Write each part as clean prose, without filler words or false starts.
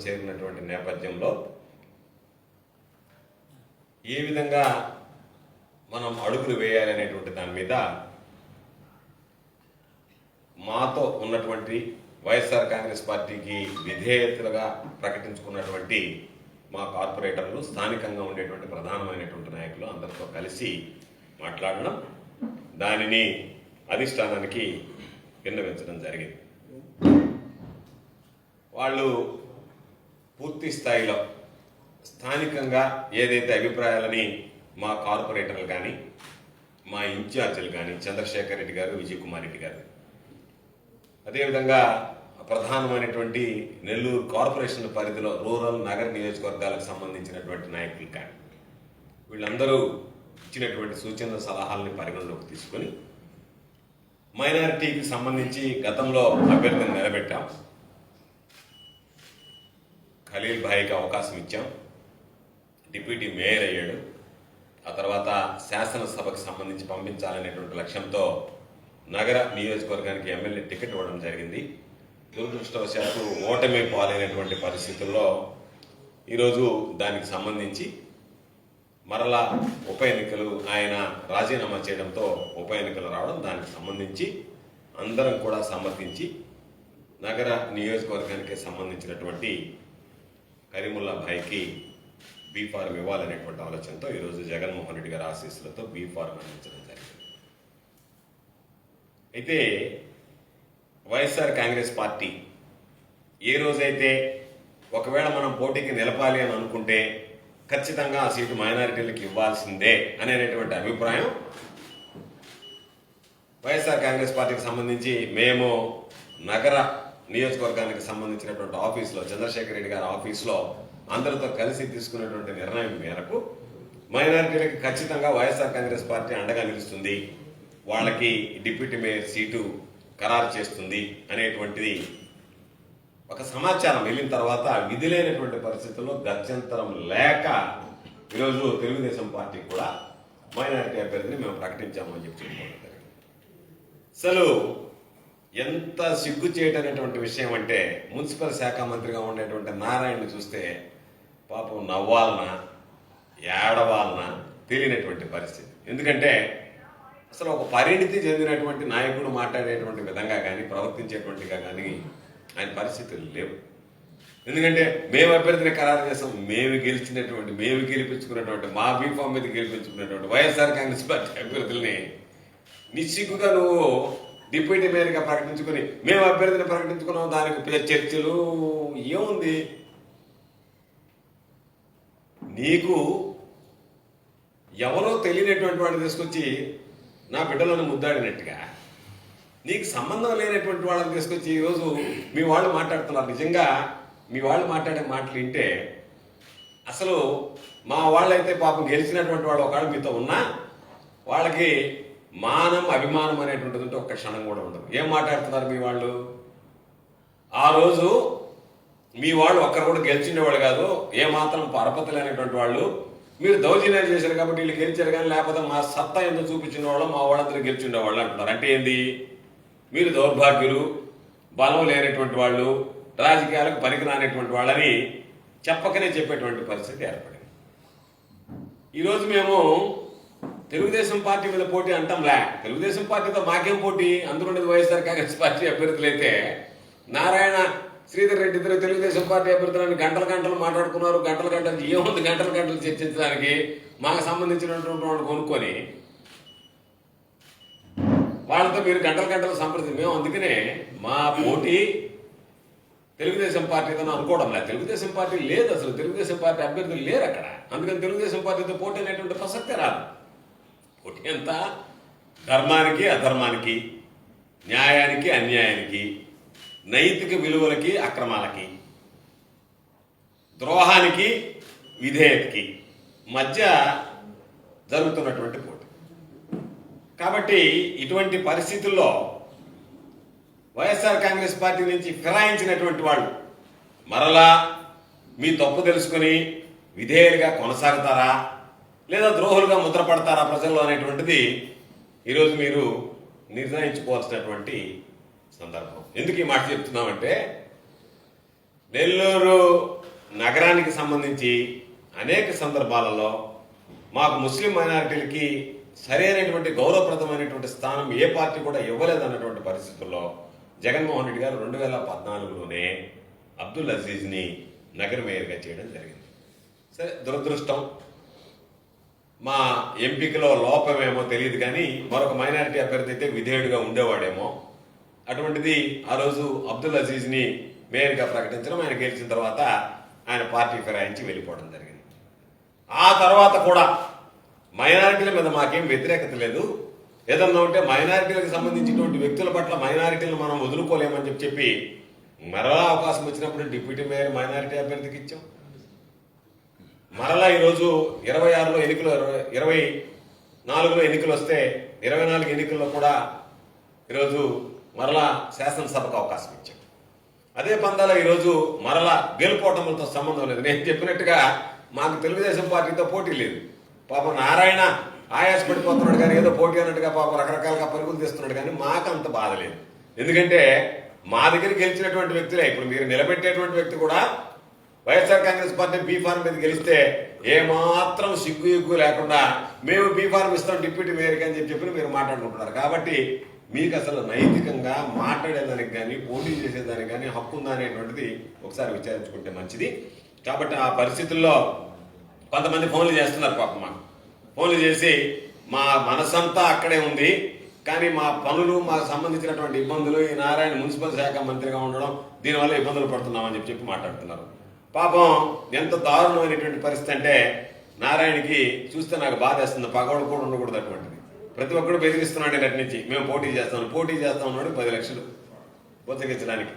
చేరినటువంటి నేపథ్యంలో ఏ విధంగా మనం అడుగులు వేయాలనేటువంటి దాని మీద మాతో ఉన్నటువంటి వైఎస్ఆర్ కాంగ్రెస్ పార్టీకి విధేయతలుగా ప్రకటించుకున్నటువంటి మా కార్పొరేటర్లు, స్థానికంగా ఉండేటువంటి ప్రధానమైనటువంటి నాయకులు అందరితో కలిసి మాట్లాడడం, దానిని అధిష్టానానికి విన్నవించడం జరిగింది. వాళ్ళు పూర్తి స్థాయిలో స్థానికంగా ఏదైతే అభిప్రాయాలని మా కార్పొరేటర్లు కానీ, మా ఇన్ఛార్జీలు కానీ, చంద్రశేఖర్ రెడ్డి గారు, విజయ్ కుమార్ రెడ్డి గారు, అదేవిధంగా ప్రధానమైనటువంటి నెల్లూరు కార్పొరేషన్ పరిధిలో రూరల్ నగర నియోజకవర్గాలకు సంబంధించినటువంటి నాయకులు కానీ, వీళ్ళందరూ ఇచ్చినటువంటి సూచనల సలహాలని పరిగణలోకి తీసుకొని మైనారిటీకి సంబంధించి గతంలో అభ్యర్థిని నిలబెట్టాం, ఖలీల్ భాయ్కి అవకాశం ఇచ్చాం, డిప్యూటీ మేయర్ అయ్యాడు, ఆ తర్వాత శాసనసభకు సంబంధించి పంపించాలనేటువంటి లక్ష్యంతో నగర నియోజకవర్గానికి ఎమ్మెల్యే టికెట్ ఇవ్వడం జరిగింది. దురదృష్టవశాత్తు ఓటమి పాలైనటువంటి పరిస్థితుల్లో ఈరోజు దానికి సంబంధించి మరలా ఉప ఎన్నికలు ఆయన రాజీనామా చేయడంతో ఉప ఎన్నికలు రావడం, దానికి సంబంధించి అందరం కూడా సమ్మతించి నగర నియోజకవర్గానికి సంబంధించినటువంటి కరీముల్లా భాయ్కి బీ ఫార్మ్ ఇవ్వాలనేటువంటి ఆలోచనతో ఈరోజు జగన్మోహన్ రెడ్డి గారి ఆశీస్సులతో బీ ఫార్మ్ అందించడం జరిగింది. అయితే వైఎస్ఆర్ కాంగ్రెస్ పార్టీ ఏ రోజైతే ఒకవేళ మనం పోటీకి నిలపాలి అని అనుకుంటే ఖచ్చితంగా ఆ సీటు మైనారిటీలకు ఇవ్వాల్సిందే అనేటువంటి అభిప్రాయం వైఎస్ఆర్ కాంగ్రెస్ పార్టీకి సంబంధించి మేము నగర నియోజకవర్గానికి సంబంధించినటువంటి ఆఫీసులో, చంద్రశేఖర్ రెడ్డి గారి ఆఫీసులో అందరితో కలిసి తీసుకున్నటువంటి నిర్ణయం మేరకు మైనారిటీలకు ఖచ్చితంగా వైఎస్ఆర్ కాంగ్రెస్ పార్టీ అండగా నిలుస్తుంది, వాళ్ళకి డిప్యూటీ మేయర్ సీటు ఖరారు చేస్తుంది అనేటువంటిది ఒక సమాచారం వెళ్ళిన తర్వాత విధి లేనటువంటి పరిస్థితుల్లో గత్యంతరం లేక ఈరోజు తెలుగుదేశం పార్టీ కూడా మైనారిటీ అభ్యర్థిని మేము ప్రకటించామని చెప్పి చెప్పుకోవడం జరిగింది. అసలు ఎంత సిగ్గు చేయటనేటువంటి విషయం అంటే, మున్సిపల్ శాఖ మంత్రిగా ఉండేటువంటి నారాయణని చూస్తే పాపం నవ్వాలనా ఏడవాలనా తెలియనటువంటి పరిస్థితి. ఎందుకంటే అసలు ఒక పరిణితి చెందినటువంటి నాయకుడు మాట్లాడేటువంటి విధంగా కానీ, ప్రవర్తించేటువంటిగా కానీ ఆయన పరిస్థితులు లేవు. ఎందుకంటే మేము అభ్యర్థిని ఖరారు చేస్తాం, మేము గెలిపించుకున్నటువంటి మా బీఫామ్ మీద గెలిపించుకున్నటువంటి వైఎస్ఆర్ కాంగ్రెస్ పార్టీ అభ్యర్థుల్ని నిశ్చిగ్గుగా నువ్వు డిప్యూటీ మేయర్గా ప్రకటించుకుని మేము అభ్యర్థిని ప్రకటించుకున్నాం, దానికి చర్చలు ఏముంది? నీకు ఎవరో తెలియనటువంటి వాడిని తీసుకొచ్చి నా బిడ్డలను ముద్దాడినట్టుగా, నీకు సంబంధం లేనటువంటి వాళ్ళని తీసుకొచ్చి ఈరోజు మీ వాళ్ళు మాట్లాడుతున్నారు. నిజంగా మీ వాళ్ళు మాట్లాడే మాటలు వింటే అసలు మా వాళ్ళైతే పాపం గెలిచినటువంటి వాళ్ళు ఒకవేళ మీతో ఉన్నా వాళ్ళకి మానం అభిమానం అనేటువంటిది ఉంటే ఒక్క క్షణం కూడా ఉండదు. ఏం మాట్లాడుతున్నారు మీ వాళ్ళు? ఆ రోజు మీ వాళ్ళు ఒక్కరు కూడా గెలిచిండేవాళ్ళు కాదు, ఏ మాత్రం పరపతి లేనటువంటి వాళ్ళు, మీరు దౌర్జన్యాలు చేశారు కాబట్టి వీళ్ళు గెలిచారు కానీ లేకపోతే మా సత్తా ఎందుకు చూపించిన వాళ్ళు మా వాళ్ళందరూ గెలిచిండేవాళ్ళు అంటున్నారు. అంటే ఏంది? మీరు దౌర్భాగ్యులు, బలం లేనటువంటి వాళ్ళు, రాజకీయాలకు పనికిరానటువంటి వాళ్ళని చెప్పకనే చెప్పేటువంటి పరిస్థితి ఏర్పడింది. ఈరోజు మేము తెలుగుదేశం పార్టీ మీద పోటీ అంటాంలే, తెలుగుదేశం పార్టీతో మాకేం పోటీ? అందులో ఉండేది వైఎస్ఆర్ కాంగ్రెస్ పార్టీ అభ్యర్థులైతే నారాయణ, శ్రీధర్ రెడ్డి ఇద్దరు తెలుగుదేశం పార్టీ అభ్యర్థులని గంటలు మాట్లాడుకున్నారు. గంటలు ఏముంది గంటలు చర్చించడానికి? మాకు సంబంధించినటువంటి వాళ్ళు కొనుక్కొని వాళ్ళతో మీరు గంటలు సంప్రదించి మేము అందుకనే మా పోటీ తెలుగుదేశం పార్టీతో అనుకోవడం లేదు. తెలుగుదేశం పార్టీ లేదు, అసలు తెలుగుదేశం పార్టీ అభ్యర్థులు లేరు అక్కడ. అందుకని తెలుగుదేశం పార్టీతో పోటీ అనేటువంటి ప్రసక్తే రాదు. పోటీ అంతా ధర్మానికి అధర్మానికి, న్యాయానికి అన్యాయానికి, నైతిక విలువలకి అక్రమాలకి, ద్రోహానికి విధేయతకి మధ్య జరుగుతున్నటువంటి పోటీ. కాబట్టి ఇటువంటి పరిస్థితుల్లో వైఎస్ఆర్ కాంగ్రెస్ పార్టీ నుంచి ఫిరాయించినటువంటి వాళ్ళు మరలా మీ తప్పు తెలుసుకుని విధేయులుగా కొనసాగుతారా లేదా ద్రోహులుగా ముద్రపడతారా ప్రజల్లో అనేటువంటిది ఈరోజు మీరు నిర్ణయించుకోవాల్సినటువంటి సందర్భం. ఎందుకు ఈ మాట చెప్తున్నామంటే, నెల్లూరు నగరానికి సంబంధించి అనేక సందర్భాలలో మాకు ముస్లిం మైనారిటీలకి సరైనటువంటి గౌరవప్రదమైనటువంటి స్థానం ఏ పార్టీ కూడా ఇవ్వలేదన్నటువంటి పరిస్థితుల్లో జగన్మోహన్ రెడ్డి గారు 2014లోనే అబ్దుల్ అజీజ్ని నగర మేయర్గా చేయడం జరిగింది. సరే, దురదృష్టం మా ఎంపికలో లోపమేమో తెలియదు, కానీ మరొక మైనారిటీ అభ్యర్థి అయితే విధేయుడిగా ఉండేవాడేమో. అటువంటిది ఆ రోజు అబ్దుల్ అజీజ్ని మేయర్గా ప్రకటించడం, ఆయన గెలిచిన తర్వాత ఆయన పార్టీ ఫిరాయించి వెళ్ళిపోవడం జరిగింది. ఆ తర్వాత కూడా మైనారిటీల మీద మాకేం వ్యతిరేకత లేదు, ఏదన్నా ఉంటే మైనారిటీలకు సంబంధించినటువంటి వ్యక్తుల పట్ల మైనారిటీలను మనం వదులుకోలేమని చెప్పి మరలా అవకాశం వచ్చినప్పుడు డిప్యూటీ మేయర్ మైనారిటీ అభ్యర్థికి ఇచ్చాం. మరలా ఈరోజు 26లో ఎన్నికలు, 24లో ఎన్నికలు వస్తే 24 ఎన్నికల్లో కూడా ఈరోజు మరలా శాసనసభకు అవకాశం ఇచ్చాం. అదే పందాల ఈరోజు మరలా గెలుపోవటంతో సంబంధం లేదు. నేను చెప్పినట్టుగా మాకు తెలుగుదేశం పార్టీతో పోటీ లేదు. పాపం నారాయణ ఆయాస పడిపోతున్నాడు కానీ ఏదో పోటీ అన్నట్టుగా పాపం రకరకాలుగా పరుగులు తీస్తున్నాడు, కానీ మాకు అంత బాధ లేదు. ఎందుకంటే మా దగ్గర గెలిచినటువంటి వ్యక్తులే. ఇప్పుడు మీరు నిలబెట్టేటువంటి వ్యక్తి కూడా వైఎస్ఆర్ కాంగ్రెస్ పార్టీ బీఫార్మ్ మీద గెలిస్తే ఏమాత్రం సిగ్గు ఎగ్గు లేకుండా మేము బీఫార్మ్ ఇస్తాం డిప్యూటీ మేయర్కి అని చెప్పి మీరు మాట్లాడుకుంటున్నారు. కాబట్టి మీకు అసలు నైతికంగా మాట్లాడేదానికి కానీ పోటీ చేసేదానికి కానీ హక్కు ఉందా అనేటువంటిది ఒకసారి విచారించుకుంటే మంచిది. కాబట్టి ఆ పరిస్థితుల్లో కొంతమంది ఫోన్లు చేస్తున్నారు పాపం. మాకు ఫోన్లు చేసి మా మనసంతా అక్కడే ఉంది, కానీ మా పనులు, మాకు సంబంధించినటువంటి ఇబ్బందులు, ఈ నారాయణ మున్సిపల్ శాఖ మంత్రిగా ఉండడం, దీనివల్ల ఇబ్బందులు పడుతున్నామని చెప్పి మాట్లాడుతున్నారు. పాపం ఎంత దారుణమైనటువంటి పరిస్థితి అంటే, నారాయణకి చూస్తే నాకు బాధ వేస్తుంది. పగవాడు కూడా ఉండకూడదు అటువంటిది. ప్రతి ఒక్కరు బెదిరిస్తున్నాడు అటు నుంచి, మేము పోటీ చేస్తాం అన్నాడు. 10 లక్షలు పొత్తగించడానికి,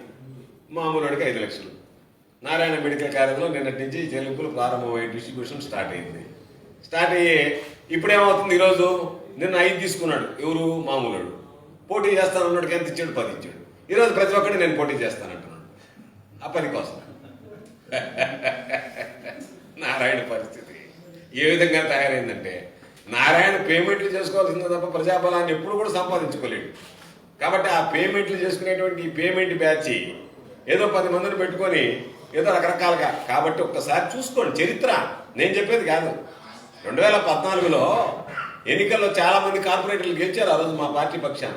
మామూలు వాడికి 5 లక్షలు. నారాయణ మెడికల్ కాలేజీలో నిన్నటి నుంచి చెల్లింపులు ప్రారంభమయ్యే డిస్ట్రిబ్యూషన్ స్టార్ట్ అయ్యింది. స్టార్ట్ అయ్యి ఇప్పుడేమవుతుంది, ఈరోజు నిన్న 5 తీసుకున్నాడు ఎవరు, మామూలుడు. పోటీ చేస్తానన్నాడికి ఎంత ఇచ్చాడు, 10 ఇచ్చాడు. ఈరోజు ప్రతి ఒక్కటి నేను పోటీ చేస్తానంటున్నాడు ఆ 10 కోసం. నారాయణ పరిస్థితి ఏ విధంగా తయారైందంటే, నారాయణ పేమెంట్లు చేసుకోవాల్సిందే తప్ప ప్రజాబలాన్ని ఎప్పుడు కూడా సంపాదించుకోలేడు. కాబట్టి ఆ పేమెంట్లు చేసుకునేటువంటి ఈ పేమెంట్ బ్యాచ్ ఏదో 10 మందిని పెట్టుకొని ఏదో రకరకాలుగా. కాబట్టి ఒక్కసారి చూసుకోండి చరిత్ర, నేను చెప్పేది కాదు. 2014లో ఎన్నికల్లో చాలా మంది కార్పొరేటర్లు గెలిచారు. ఆ రోజు మా పార్టీ పక్షాన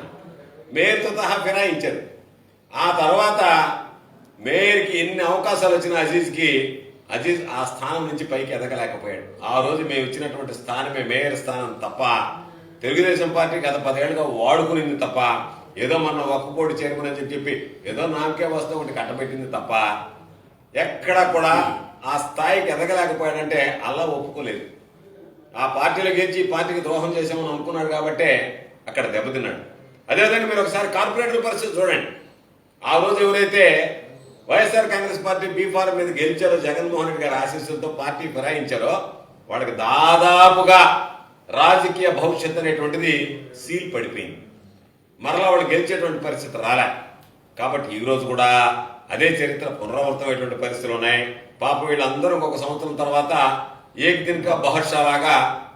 మేయర్తో సహా ఫిరాయించారు. ఆ తర్వాత మేయర్కి ఎన్ని అవకాశాలు వచ్చినా అజీజ్ ఆ స్థానం నుంచి పైకి ఎదగలేకపోయాడు. ఆ రోజు మేము ఇచ్చినటువంటి స్థానమే మేయర్ స్థానం తప్ప, తెలుగుదేశం పార్టీ గత 10 ఏళ్ళుగా వాడుకునింది తప్ప, ఏదో మన ఒక్కపోటి చేరుకుని అని చెప్పి ఏదో నామకే వస్తే ఒకటి కట్టబెట్టింది తప్ప ఎక్కడ కూడా ఆ స్థాయికి ఎదగలేకపోయాడంటే అలా ఒప్పుకోలేదు. ఆ పార్టీలో గెలిచి పార్టీకి ద్రోహం చేసామని అనుకున్నాడు కాబట్టే అక్కడ దెబ్బతిన్నాడు. అదేవిధంగా మీరు ఒకసారి కార్పొరేటర్ల పరిస్థితి చూడండి. ఆ రోజు ఎవరైతే వైఎస్ఆర్ కాంగ్రెస్ పార్టీ బీఫారం మీద గెలిచారో, జగన్మోహన్ రెడ్డి గారి ఆశీస్సులతో పార్టీ ఫిరాయించారో, వాళ్ళకి దాదాపుగా రాజకీయ భవిష్యత్తు అనేటువంటిది సీల్ పడిపోయింది. మరలా వాళ్ళు గెలిచేటువంటి పరిస్థితి రాలే. కాబట్టి ఈ రోజు కూడా అదే చరిత్ర పునరావృతమైనటువంటి పరిస్థితులు ఉన్నాయి. పాప వీళ్ళందరూ ఒక సంవత్సరం తర్వాత ఏక్ దిన్ కా బహద్షా లాగా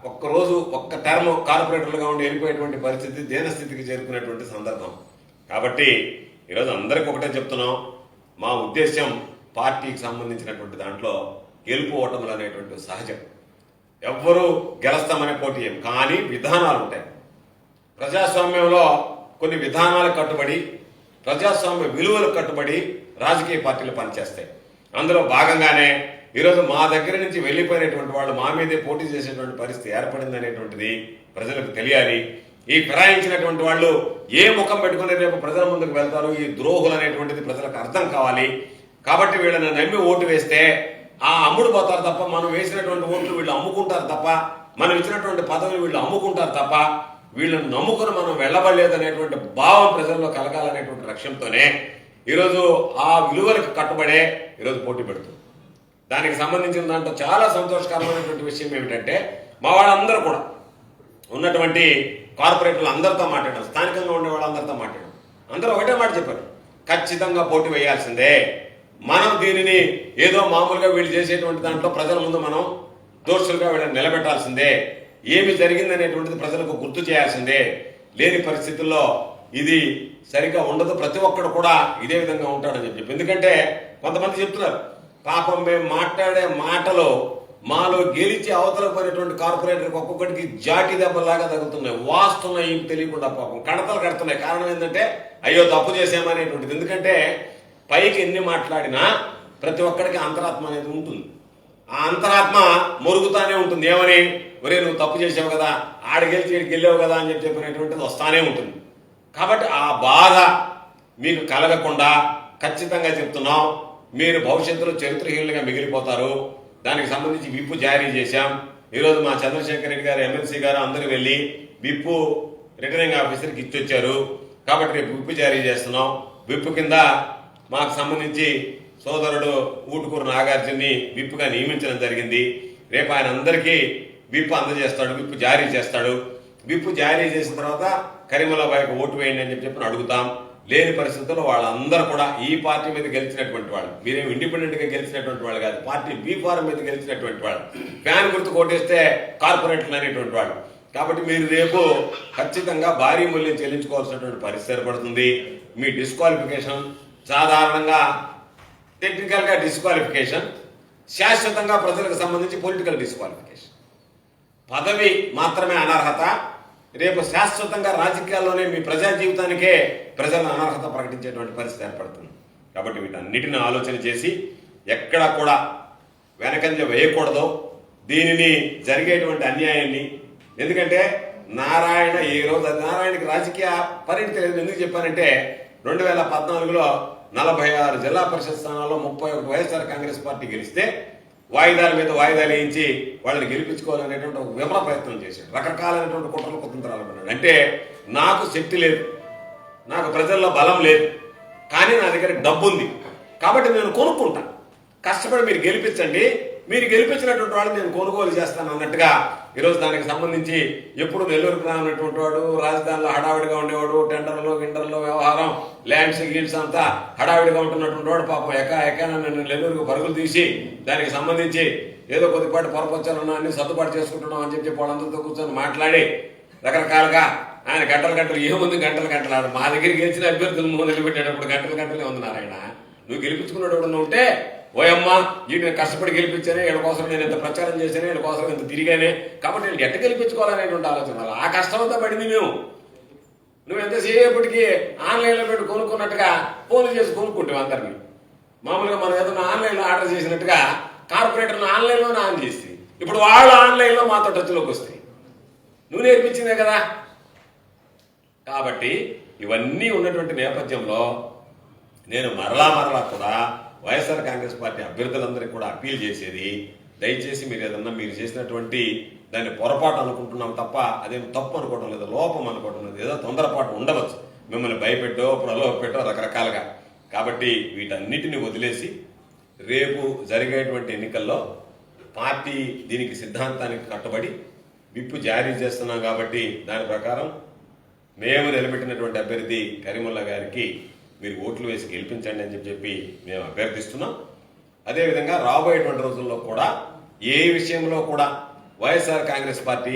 ఒక్కరోజు ఒక్క టర్మ్ కార్పొరేటర్లుగా ఉండి వెళ్ళిపోయేటువంటి పరిస్థితి, దీనస్థితికి చేరుకునేటువంటి సందర్భం. కాబట్టి ఈరోజు అందరికీ ఒకటే చెప్తున్నాం, మా ఉద్దేశం పార్టీకి సంబంధించినటువంటి దాంట్లో గెలుపు ఓటములు అనేటువంటి సహజం. ఎవ్వరూ గెలుస్తామనే పోటీ ఏం, కానీ విధానాలు ఉంటాయి. ప్రజాస్వామ్యంలో కొన్ని విధానాలకు కట్టుబడి, ప్రజాస్వామ్య విలువలకు కట్టుబడి రాజకీయ పార్టీలు పనిచేస్తాయి. అందులో భాగంగానే ఈరోజు మా దగ్గర నుంచి వెళ్ళిపోయినటువంటి వాళ్ళు మా మీదే పోటీ చేసేటువంటి పరిస్థితి ఏర్పడింది అనేటువంటిది ప్రజలకు తెలియాలి. ఈ ఫిరాయించినటువంటి వాళ్ళు ఏ ముఖం పెట్టుకుని రేపు ప్రజల ముందుకు వెళ్తారు, ఈ ద్రోహులు అనేటువంటిది ప్రజలకు అర్థం కావాలి. కాబట్టి వీళ్ళని నమ్మి ఓటు వేస్తే ఆ అమ్ముడు పోతారు తప్ప, మనం వేసినటువంటి ఓట్లు వీళ్ళు అమ్ముకుంటారు తప్ప, మనం ఇచ్చినటువంటి పదవులు వీళ్ళు అమ్ముకుంటారు తప్ప, వీళ్ళని నమ్ముకుని మనం వెళ్ళబడలేదు అనేటువంటి భావం ప్రజల్లో కలగాలనేటువంటి లక్ష్యంతోనే ఈరోజు ఆ విలువలకు కట్టుబడే ఈరోజు పోటీ పెడుతుంది. దానికి సంబంధించిన దాంట్లో చాలా సంతోషకరమైనటువంటి విషయం ఏమిటంటే, మా వాళ్ళందరూ కూడా ఉన్నటువంటి కార్పొరేటర్లు అందరితో మాట్లాడారు, స్థానికంగా ఉండే వాళ్ళందరితో మాట్లాడారు. అందరూ ఒకటే మాట చెప్పారు, ఖచ్చితంగా పోటీ వేయాల్సిందే. మనం దీనిని ఏదో మామూలుగా వీళ్ళు చేసేటువంటి దాంట్లో ప్రజల ముందు మనం దోషులుగా వీళ్ళని నిలబెట్టాల్సిందే. ఏమి జరిగిందనేటువంటిది ప్రజలకు గుర్తు చేయాల్సిందే. లేని పరిస్థితుల్లో ఇది సరిగ్గా ఉండదు. ప్రతి ఒక్కడు కూడా ఇదే విధంగా ఉంటాడని చెప్పి, ఎందుకంటే కొంతమంది చెప్తున్నారు పాపం మేము మాట్లాడే మాటలో మాలో గెలిచి అవతల పోయినటువంటి కార్పొరేటర్కి ఒక్కొక్కటికి జాటి దెబ్బలాగా తగ్గుతున్నాయి, వాస్తున్నాయి తెలియకుండా పాపం కడతలు కడుతున్నాయి. కారణం ఏంటంటే అయ్యో తప్పు చేసామనేటువంటిది. ఎందుకంటే పైకి ఎన్ని మాట్లాడినా ప్రతి ఒక్కడికి అంతరాత్మ అనేది ఉంటుంది. ఆ అంతరాత్మ మొరుగుతానే ఉంటుంది. ఏమని, ఒరే నువ్వు తప్పు చేసావు కదా, ఆడిగెలిచి ఈడికి వెళ్ళావు కదా అని చెప్పినటువంటిది వస్తానే ఉంటుంది. కాబట్టి ఆ బాధ మీకు కలగకుండా ఖచ్చితంగా చెప్తున్నాం, మీరు భవిష్యత్తులో చరిత్రహీనులుగా మిగిలిపోతారు. దానికి సంబంధించి విప్పు జారీ చేశాం. ఈరోజు మా చంద్రశేఖర్ రెడ్డి గారు ఎమ్మెల్సీ గారు అందరూ వెళ్ళి విప్పు రిటర్నింగ్ ఆఫీసర్కి ఇచ్చొచ్చారు. కాబట్టి రేపు విప్పు జారీ చేస్తున్నాం. విప్పు కింద మాకు సంబంధించి సోదరుడు ఊటుకూరు నాగార్జున్ని విప్పుగా నియమించడం జరిగింది. రేపు ఆయన అందరికీ విప్పు అందజేస్తాడు, విప్పు జారీ చేస్తాడు. విప్పు జారీ చేసిన తర్వాత కరీముల్లాబాయ్కి ఓటు వేయండి అని చెప్పి అడుగుతాం. లేని పరిస్థితుల్లో వాళ్ళందరూ కూడా ఈ పార్టీ మీద గెలిచినటువంటి వాళ్ళు, మీరేం ఇండిపెండెంట్ గా గెలిచినటువంటి వాళ్ళు కాదు, పార్టీ బీ ఫారం మీద గెలిచినటువంటి వాళ్ళు, ఫ్యాన్ గుర్తు కొట్టేస్తే కార్పొరేట్లు అనేటువంటి వాళ్ళు. కాబట్టి మీరు రేపు ఖచ్చితంగా భారీ మూల్యం చెల్లించుకోవాల్సినటువంటి పరిస్థితి ఏర్పడుతుంది. మీ డిస్క్వాలిఫికేషన్ సాధారణంగా టెక్నికల్ గా డిస్క్వాలిఫికేషన్, శాశ్వతంగా ప్రజలకు సంబంధించి పొలిటికల్ డిస్క్వాలిఫికేషన్. పదవి మాత్రమే అనర్హత, రేపు శాశ్వతంగా రాజకీయాల్లోనే మీ ప్రజా జీవితానికే ప్రజల అనర్హత ప్రకటించేటువంటి పరిస్థితి ఏర్పడుతుంది. కాబట్టి వీటన్నిటిని ఆలోచన చేసి ఎక్కడ కూడా వెనకంజ వేయకూడదు దీనిని, జరిగేటువంటి అన్యాయాన్ని. ఎందుకంటే నారాయణ ఈ రోజు నారాయణకి రాజకీయ పరిణితి లేదు. ఎందుకు చెప్పానంటే 2014లో 46 జిల్లా పరిషత్ స్థానాల్లో 31 వైఎస్ఆర్ కాంగ్రెస్ పార్టీ గెలిస్తే వాయిదాల మీద వాయిదాలు వేయించి వాళ్ళని గెలిపించుకోవాలనేటువంటి ఒక విమల ప్రయత్నం చేశాడు. రకరకాలైనటువంటి కుట్రలు కుతంత్రాలు పడ్డాడు. అంటే నాకు శక్తి లేదు, నాకు ప్రజల్లో బలం లేదు, కానీ నా దగ్గర డబ్బు ఉంది కాబట్టి నేను కొనుక్కుంటా, కష్టపడి మీరు గెలిపించండి, మీరు గెలిపించినటువంటి వాళ్ళు నేను కొనుగోలు చేస్తాను అన్నట్టుగా ఈరోజు దానికి సంబంధించి ఎప్పుడు నెల్లూరుకు రానటువంటి వాడు, రాజధానిలో హడావిడిగా ఉండేవాడు, టెండర్లో గిండర్లో వ్యవహారం, ల్యాండ్స్ గీల్స్ అంతా హడావిడిగా ఉంటున్నటువంటి వాడు పాపం ఎకాన నెల్లూరుకు పరుగులు తీసి దానికి సంబంధించి ఏదో కొద్దిపాటి పొరపచ్చాలన్నా అన్ని సర్దుబాటు చేసుకుంటున్నాం అని చెప్పి వాళ్ళందరితో కూర్చొని మాట్లాడి రకరకాలుగా ఆయన గంటలు ఏముంది గంటలు ఆడు మా దగ్గరికి గెలిచిన అభ్యర్థులు నిలబెట్టేటప్పుడు గంటలే ఉంది నారాయణ. నువ్వు గెలిపించుకున్నాడు ఎవడన్నా ఉంటే ఓయమ్మ వీటిని కష్టపడి గెలిపించానే, వీళ్ళ కోసం నేను ఎంత ప్రచారం చేశానే, వీళ్ళ కోసం ఎంత తిరిగానే, కాబట్టి వీళ్ళు ఎట్ట గెలిపించుకోవాలనేటువంటి ఆలోచన. ఆ కష్టం అంతా పడింది మేము. నువ్వు ఎంతసేపటికి ఆన్లైన్లో పెట్టి కొనుక్కున్నట్టుగా ఫోన్లు చేసి కొనుక్కుంటావు అందరినీ. మామూలుగా మనం ఏదైనా ఆన్లైన్లో ఆర్డర్ చేసినట్టుగా కార్పొరేటర్ని ఆన్లైన్లోనే ఆన్ చేసి ఇప్పుడు వాళ్ళు ఆన్లైన్లో మాతో టచ్లోకి వస్తాయి. నువ్వు నేర్పించిందే కదా. కాబట్టి ఇవన్నీ ఉన్నటువంటి నేపథ్యంలో నేను మరలా కూడా వైఎస్ఆర్ కాంగ్రెస్ పార్టీ అభ్యర్థులందరికీ కూడా అప్పీల్ చేసేది, దయచేసి మీరు ఏదన్నా మీరు చేసినటువంటి దాన్ని పొరపాటు అనుకుంటున్నాం తప్ప అదేం తప్పు అనుకోవడం లేదు, లోపం అనుకోవడం లేదు. ఏదో తొందరపాటు ఉండవచ్చు, మిమ్మల్ని భయపెట్టో ప్రలోభపెట్టో రకరకాలుగా. కాబట్టి వీటన్నిటిని వదిలేసి రేపు జరిగేటువంటి ఎన్నికల్లో పార్టీ దీనికి సిద్ధాంతానికి కట్టుబడి విప్పు జారీ చేస్తున్నాం. కాబట్టి దాని ప్రకారం మేము నిలబెట్టినటువంటి అభ్యర్థి కరీముల్లా గారికి మీరు ఓట్లు వేసి గెలిపించండి అని చెప్పి మేము అభ్యర్థిస్తున్నాం. అదేవిధంగా రాబోయేటువంటి రోజుల్లో కూడా ఏ విషయంలో కూడా వైఎస్ఆర్ కాంగ్రెస్ పార్టీ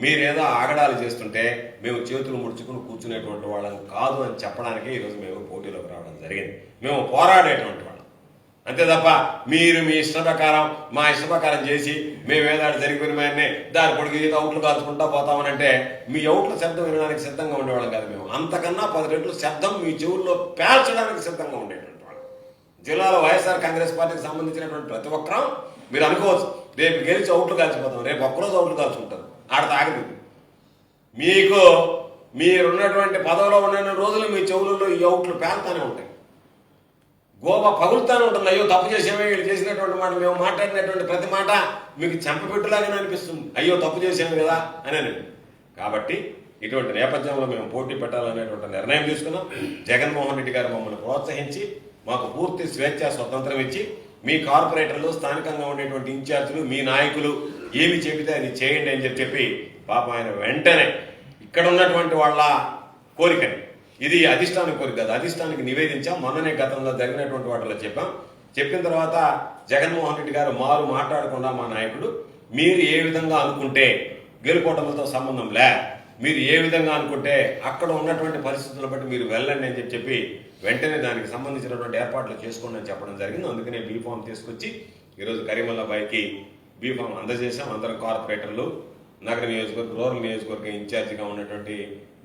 మీరేదో ఆగడాలు చేస్తుంటే మేము చేతులు ముడుచుకుని కూర్చునేటువంటి వాళ్ళని కాదు అని చెప్పడానికే ఈరోజు మేము పోటీలోకి రావడం జరిగింది. మేము పోరాడేటువంటి వాళ్ళం, అంతే తప్ప మీరు మీ ఇష్ట ప్రకారం మా ఇష్ట ప్రకారం చేసి మేము ఏదాడు జరిగిపోయిన దాని పొడికి అవుట్లు కాల్చుకుంటా పోతామనంటే మీ అవుట్ల శబ్దం వినడానికి సిద్ధంగా ఉండేవాళ్ళం కాదు. మేము అంతకన్నా 10 రెట్లు శబ్దం మీ చెవుల్లో పేల్చడానికి సిద్ధంగా ఉండేటువంటి వాళ్ళం. జిల్లాలో వైఎస్ఆర్ కాంగ్రెస్ పార్టీకి సంబంధించినటువంటి ప్రతి ఒక్కరం మీరు అనుకోవచ్చు రేపు గెలిచి అవుట్లు కాల్చిపోతాం, రేపు ఒక్కరోజు అవుట్లు కాల్చుకుంటారు, ఆడ తాగదు. మీకు మీరున్నటువంటి పదవిలో ఉన్న రోజులు మీ చెవులలో ఈ అవుట్లు పేల్తానే ఉంటాయి, గోప పగులుతానే ఉంటుంది. అయ్యో తప్పు చేసేవే, వీళ్ళు చేసినటువంటి మాట, మేము మాట్లాడినటువంటి ప్రతి మాట మీకు చెంపపెట్టులాగానే అనిపిస్తుంది, అయ్యో తప్పు చేసాము కదా అని. కాబట్టి ఇటువంటి నేపథ్యంలో మేము పోటీ పెట్టాలనేటువంటి నిర్ణయం తీసుకున్నాం. జగన్మోహన్ రెడ్డి గారు మమ్మల్ని ప్రోత్సహించి మాకు పూర్తి స్వేచ్ఛ స్వతంత్రం ఇచ్చి మీ కార్పొరేటర్లు, స్థానికంగా ఉండేటువంటి ఇన్ఛార్జీలు, మీ నాయకులు ఏమి చెబితే అది చేయండి అని చెప్పి పాపం ఆయన వెంటనే ఇక్కడ ఉన్నటువంటి వాళ్ళ కోరికని, ఇది అధిష్టానికి కోరిక కాదు, అధిష్టానికి నివేదించాం. మొన్ననే గతంలో జరిగినటువంటి వాటిలో చెప్పిన తర్వాత జగన్మోహన్ రెడ్డి గారు మాట్లాడకుండా మా నాయకుడు మీరు ఏ విధంగా అనుకుంటే గెలుపోటములతో సంబంధం లే, మీరు ఏ విధంగా అనుకుంటే అక్కడ ఉన్నటువంటి పరిస్థితులను బట్టి మీరు వెళ్ళండి అని చెప్పి వెంటనే దానికి సంబంధించినటువంటి ఏర్పాట్లు చేసుకోండి అని చెప్పడం జరిగింది. అందుకనే బీఫామ్ తీసుకొచ్చి ఈరోజు కరీముల్లాబాయ్కి బీఫామ్ అందజేశాం. అందరం కార్పొరేటర్లు, నగర నియోజకవర్గం, రూరల్ నియోజకవర్గం ఇన్ఛార్జిగా ఉన్నటువంటి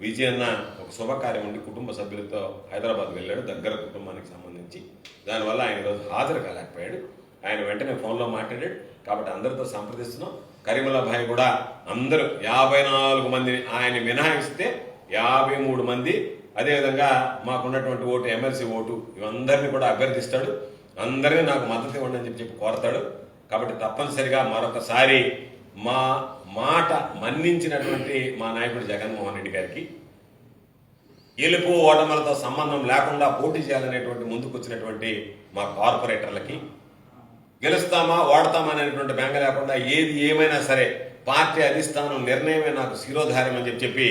విజయన్న ఒక శుభకార్యం ఉండి కుటుంబ సభ్యులతో హైదరాబాద్ వెళ్ళాడు, దగ్గర కుటుంబానికి సంబంధించి. దానివల్ల ఆయన ఈరోజు హాజరు కాలేకపోయాడు. ఆయన వెంటనే ఫోన్లో మాట్లాడాడు. కాబట్టి అందరితో సంప్రదిస్తున్నాం. కరీముల్లాబాయ్ కూడా అందరూ 54 మందిని ఆయన మినహాయిస్తే 53 మంది, అదేవిధంగా మాకున్నటువంటి ఓటు ఎమ్మెల్సీ ఓటు ఇవందరినీ కూడా అభ్యర్థిస్తాడు. అందరినీ నాకు మద్దతు ఇవ్వండి అని చెప్పి కోరతాడు. కాబట్టి తప్పనిసరిగా మరొకసారి మా మాట మన్నించినటువంటి మా నాయకుడు జగన్మోహన్ రెడ్డి గారికి గెలుపు ఓటములతో సంబంధం లేకుండా పోటీ చేయాలనేటువంటి ముందుకు వచ్చినటువంటి మా కార్పొరేటర్లకి గెలుస్తామా ఓడతామా అనేటువంటి బెంగ లేకుండా ఏది ఏమైనా సరే పార్టీ అధిష్టానం నిర్ణయమే నాకు శిరోధార్యం అని చెప్పి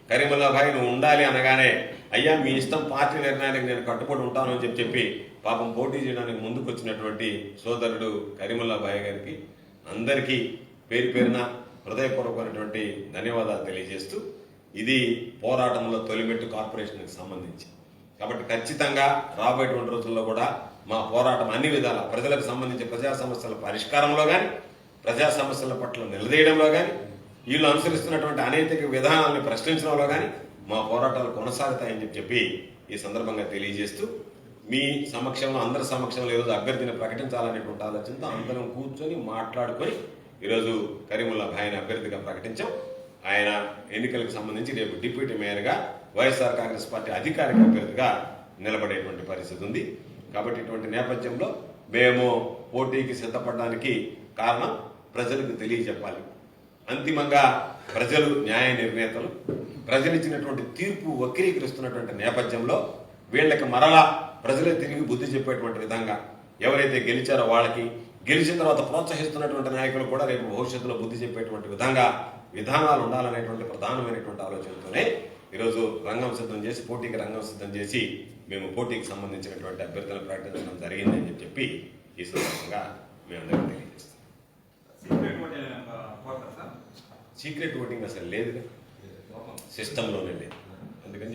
కరీముల్లాబాయ్ నువ్వు ఉండాలి అనగానే అయ్యా మీ ఇష్టం, పార్టీ నిర్ణయానికి నేను కట్టుబడి ఉంటాను అని చెప్పి పాపం పోటీ చేయడానికి ముందుకు వచ్చినటువంటి సోదరుడు కరీముల్లాబాయ్ గారికి అందరికీ పేరు పేరున హృదయపూర్వకమైనటువంటి ధన్యవాదాలు తెలియజేస్తూ, ఇది పోరాటంలో తొలిమెట్టు కార్పొరేషన్కి సంబంధించి. కాబట్టి ఖచ్చితంగా రాబోయేటువంటి రోజుల్లో కూడా మా పోరాటం అన్ని విధాల ప్రజలకు సంబంధించి ప్రజా సమస్యల పరిష్కారంలో కానీ, ప్రజా సమస్యల పట్ల నిలదీయడంలో కానీ, వీళ్ళు అనుసరిస్తున్నటువంటి అనైతిక విధానాలను ప్రశ్నించడంలో కానీ మా పోరాటాలు కొనసాగుతాయని చెప్పి ఈ సందర్భంగా తెలియజేస్తూ, మీ సమక్షంలో అందరి సమక్షంలో ఈరోజు అభ్యర్థిని ప్రకటించాలనేటువంటి ఆలోచనతో అందరం కూర్చొని మాట్లాడుకొని ఈరోజు కరీముల్లాబాయ్ని అభ్యర్థిగా ప్రకటించాం. ఆయన ఎన్నికలకు సంబంధించి రేపు డిప్యూటీ మేయర్గా వైఎస్ఆర్ కాంగ్రెస్ పార్టీ అధికారిక అభ్యర్థిగా నిలబడేటువంటి పరిస్థితి ఉంది. కాబట్టి ఇటువంటి నేపథ్యంలో మేము పోటీకి సిద్ధపడడానికి కారణం ప్రజలకు తెలియజెప్పాలి. అంతిమంగా ప్రజలు న్యాయ నిర్ణేతలు. ప్రజలు ఇచ్చినటువంటి తీర్పు వక్రీకరిస్తున్నటువంటి నేపథ్యంలో వీళ్ళకి మరలా ప్రజలే తిరిగి బుద్ధి చెప్పేటువంటి విధంగా ఎవరైతే గెలిచారో వాళ్ళకి, గెలిచిన తర్వాత ప్రోత్సహిస్తున్నటువంటి నాయకులు కూడా రేపు భవిష్యత్తులో బుద్ధి చెప్పేటువంటి విధంగా విధానాలు ఉండాలనేటువంటి ప్రధానమైనటువంటి ఆలోచనతోనే ఈరోజు రంగం సిద్ధం చేసి, పోటీకి రంగం సిద్ధం చేసి మేము పోటీకి సంబంధించినటువంటి అభ్యర్థులను ప్రకటించడం జరిగిందని చెప్పి ఈ సందర్భంగా మేమందరం తెలియజేస్తాం. సీక్రెట్ ఓటింగ్ అసలు లేదు, సిస్టంలోనే లేదు. అందుకని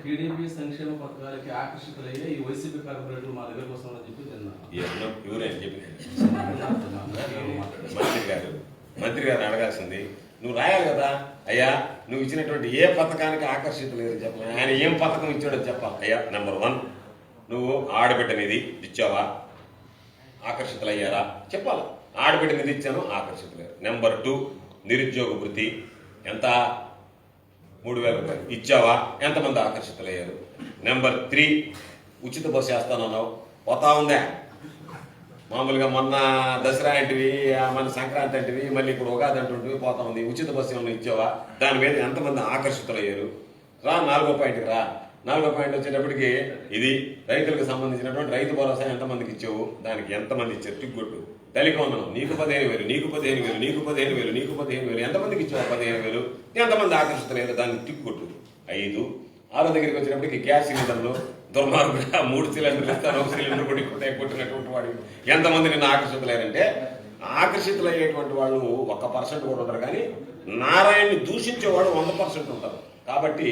టీడీపీ సంక్షేమ పథకాలకి ఆకర్షితులయ్యే ఈ వైసీపీ కార్పొరేటర్ మా దగ్గర కోసం చెప్పి ఎవరైనా చెప్పి మంత్రి గారు అడగాల్సింది నువ్వు రాయాలి కదా. అయ్యా నువ్వు ఇచ్చినటువంటి ఏ పథకానికి ఆకర్షితులేదు చెప్పాలి. ఆయన ఏం పథకం ఇచ్చాడో చెప్పాలి. అయ్యా నెంబర్ 1 నువ్వు ఆడబిడ్డ నిధి ఇచ్చావా, ఆకర్షితులయ్యారా చెప్పాలి. ఆడబిడ్డ నిధి ఇచ్చాను, ఆకర్షితులయ్యారు. నెంబర్ 2 నిరుద్యోగ వృత్తి ఎంత, 3000 రూపాయలు ఇచ్చావా, ఎంతమంది ఆకర్షితులయ్యారు. నెంబర్ 3 ఉచిత బస్సు వేస్తానన్నావు, పోతా ఉందా. మామూలుగా మొన్న దసరా అంటివి, మన సంక్రాంతి అంటివి, మళ్ళీ ఇప్పుడు ఉగాది అంటుంటివి పోతా ఉంది. ఉచిత బస్సు ఏమన్నా ఇచ్చావా, దాని మీద ఎంతమంది ఆకర్షితులయ్యారు. రా 4వ పాయింట్కి రా. 4వ పాయింట్ వచ్చేటప్పటికి ఇది రైతులకు సంబంధించినటువంటి రైతు భరోసా ఎంతమందికి ఇచ్చావు, దానికి ఎంతమంది ఇచ్చారు టిక్కొట్టు. దళికొందనం నీకు 15,000, నీకు 15,000, నీకు 15,000, నీకు 15,000, ఎంతమందికి ఇచ్చావు 15,000, ఎంతమంది ఆకర్షితులయ్యారు దానికి టిక్కొట్టు. 5 6వ దగ్గరికి వచ్చినప్పటికి గ్యాస్ సిలిండర్లు దుర్మార్గుగా 3 సిలిండర్లు ఇస్తాను, 1 సిలిండర్ కొట్టినటువంటి వాడు ఎంతమంది నిన్ను ఆకర్షితులయ్యారంటే, ఆకర్షితులయ్యేటువంటి వాళ్ళు 1% కూడా ఉంటారు, కానీ నారాయణని దూషించేవాడు 100% ఉంటారు. కాబట్టి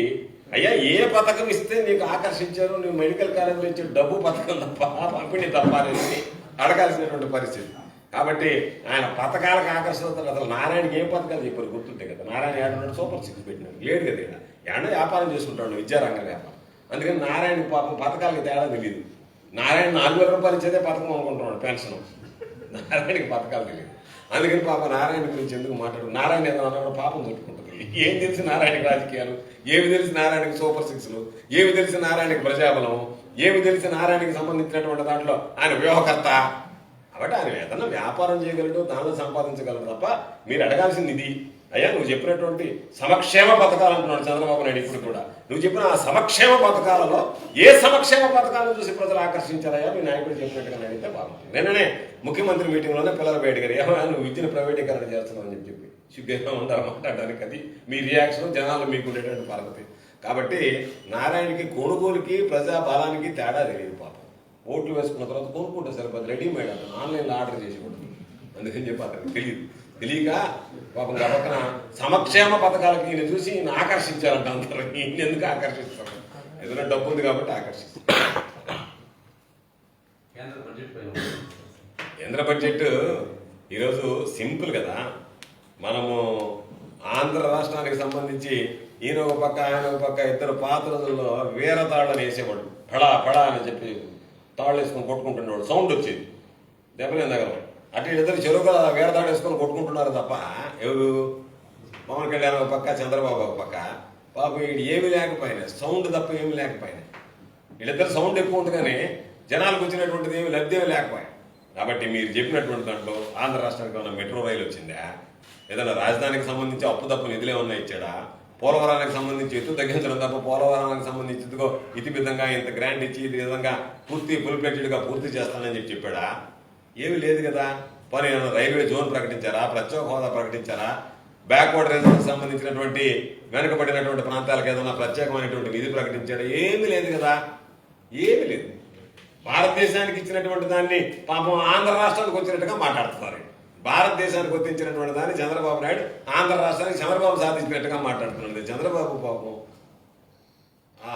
అయ్యా ఏ పథకం ఇస్తే నీకు ఆకర్షించారు, నువ్వు మెడికల్ కాలేజీలో ఇచ్చే డబ్బు పథకం తప్ప పంపిణీ తప్ప అనేది అడగాల్సినటువంటి పరిస్థితి. కాబట్టి ఆయన పథకాలకు ఆకర్షిస్తారు. అసలు నారాయణకి ఏ పథకాలు చెప్పారు గుర్తుంటే కదా. నారాయణ ఏడున్నాడు, సూపర్ 6 పెట్టినాడు, లేడు కదా. ఇక్కడ ఏడో వ్యాపారం చేసుకుంటాడు, విద్యారంగ వ్యాపారం. అందుకని నారాయణ పాపం పథకాలకి తేడా తెలియదు. నారాయణ 4,000 రూపాయలు ఇచ్చేదే పథకం అనుకుంటున్నాడు, పెన్షన్. నారాయణకి పథకాలు తెలియదు. అందుకని పాప నారాయణ గురించి ఎందుకు మాట్లాడు. నారాయణ ఏదో అన్నా పాపం చుట్టుకుంటుంది. ఏం తెలిసి నారాయణకి రాజకీయాలు, ఏమి తెలిసి నారాయణకి సూపర్ 6లు, ఏమి తెలిసి నారాయణకి ప్రజాబలం, ఏమి తెలిసి నారాయణకి సంబంధించినటువంటి దాంట్లో ఆయన వ్యూహకర్త. కాబట్టి ఆయన ఏదన్నా వ్యాపారం చేయగలడు, దానిలో సంపాదించగలడు తప్ప మీరు అడగాల్సింది ఇది. అయ్యా నువ్వు చెప్పినటువంటి సంక్షేమ పథకాలు అంటున్నాడు చంద్రబాబు నాయుడు. ఇప్పుడు కూడా నువ్వు చెప్పిన ఆ సంక్షేమ పథకాలలో ఏ సంక్షేమ పథకాలను చూసి ప్రజలు ఆకర్షించారయ్యా మీ నాయకుడు చెప్పినట్టుగా అడిగితే బాగుంటుంది. నిన్ననే ముఖ్యమంత్రి మీటింగ్లోనే పిల్లలు బయట గారు ఏమో నువ్వు విద్యను ప్రైవేటీకరణ చేస్తున్నావు అని చెప్పి సిగ్గుగా ఉండాలి మాట్లాడడానికి. అది మీ రియాక్షన్, జనాలు మీకు ఉండేటువంటి పద్ధతి. కాబట్టి నారాయణకి కొనుగోలుకి ప్రజా బలానికి తేడా తెలియదు పాపం. ఓట్లు వేసుకున్న తర్వాత కొనుక్కుంటే సరిపోదు, రెడీమేడ్ అతను ఆన్లైన్లో ఆర్డర్ చేసి కూడా. అందుకని చెప్పి అతనికి తెలియక పాపం పక్కన సంక్షేమ పథకాలకి ఈయన చూసి ఈయన ఆకర్షించారంట అందరూ. ఈయన ఎందుకు ఆకర్షిస్తారు ఏదైనా డబ్బు ఉంది కాబట్టి ఆకర్షిస్తుంది. కేంద్ర బడ్జెట్ పైన కేంద్ర బడ్జెట్ ఈరోజు సింపుల్ కదా. మనము ఆంధ్ర రాష్ట్రానికి సంబంధించి ఈయన ఒక పక్క ఆయన ఒక పక్క ఇద్దరు పాత రోజుల్లో వీర తాళ్ళని వేసేవాడు. ఫడా ఫడా అని చెప్పి తాళ్ళు వేసుకొని కొట్టుకుంటున్నాడు, సౌండ్ వచ్చేది, దెబ్బలేని దగ్గర. అటు ఇద్దరు చెరువుగా వీర తాడు వేసుకొని కొట్టుకుంటున్నారు తప్ప ఎవరు పవన్ కళ్యాణ్ ఒక పక్క, చంద్రబాబు ఒక పక్క. పాపం వీడు ఏమి లేకపోయినా, సౌండ్ తప్ప ఏమి లేకపోయినా, వీళ్ళిద్దరు సౌండ్ ఎక్కువ ఉంది కానీ జనాలకు వచ్చినటువంటిది ఏమి లబ్ధి ఏమి లేకపోయా. కాబట్టి మీరు చెప్పినటువంటి దాంట్లో ఆంధ్ర రాష్ట్రానికి ఏమైనా మెట్రో రైలు వచ్చిందా, ఏదైనా రాజధానికి సంబంధించి అప్పు తప్ప నిధులు ఏమన్నా ఇచ్చాడా, పోలవరానికి సంబంధించి ఎత్తు తగ్గించడం తప్ప పోలవరానికి సంబంధించి ఇదిగో ఇతిమితంగా ఇంత గ్రాంట్ ఇచ్చి ఇది విధంగా ఫుల్ ఫ్లెడ్జ్డ్గా పూర్తి చేస్తానని చెప్పాడా? ఏమీ లేదు కదా. పోనీ ఏమైనా రైల్వే జోన్ ప్రకటించారా, ప్రత్యేక హోదా ప్రకటించారా, బ్యాక్వర్డ్ రీజన్కి సంబంధించినటువంటి వెనుకబడినటువంటి ప్రాంతాలకు ఏదైనా ప్రత్యేకమైనటువంటి నిధి ప్రకటించాడా? ఏమీ లేదు కదా, ఏమీ లేదు. భారతదేశానికి ఇచ్చినటువంటి దాన్ని పాపం ఆంధ్ర రాష్ట్రానికి వచ్చినట్టుగా మాట్లాడుతున్నారు. భారతదేశానికి గుర్తించినటువంటి దాన్ని చంద్రబాబు నాయుడు ఆంధ్ర రాష్ట్రానికి చంద్రబాబు సాధించినట్టుగా మాట్లాడుతున్నాడు. చంద్రబాబు పాపం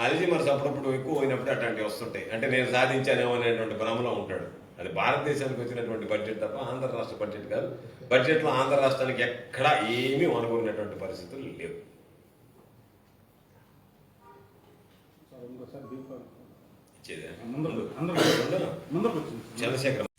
అల్జీమర్స్ అప్పుడప్పుడు ఎక్కువ అయినప్పుడు అట్లాంటివి వస్తుంటాయి. అంటే నేను సాధించానేమో అనేటువంటి భ్రమలో ఉంటాడు. అది భారతదేశానికి వచ్చినటువంటి బడ్జెట్ తప్ప ఆంధ్ర రాష్ట్ర బడ్జెట్ కాదు. బడ్జెట్లో ఆంధ్ర రాష్ట్రానికి ఎక్కడా ఏమీ అనుకున్నటువంటి పరిస్థితులు లేవు. ఇచ్చేదే ముందరకు వచ్చింది చంద్రశేఖర్